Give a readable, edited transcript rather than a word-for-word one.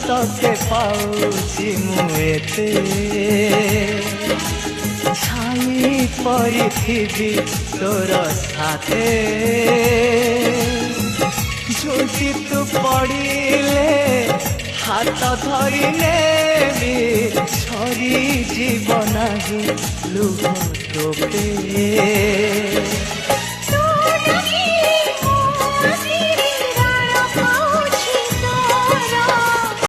तके पाउछि मु एते छाई परिथिबी तोर साथे झुंटी तू पड़िले हाथ धरी नेबी छरी जीवन लुह टोपे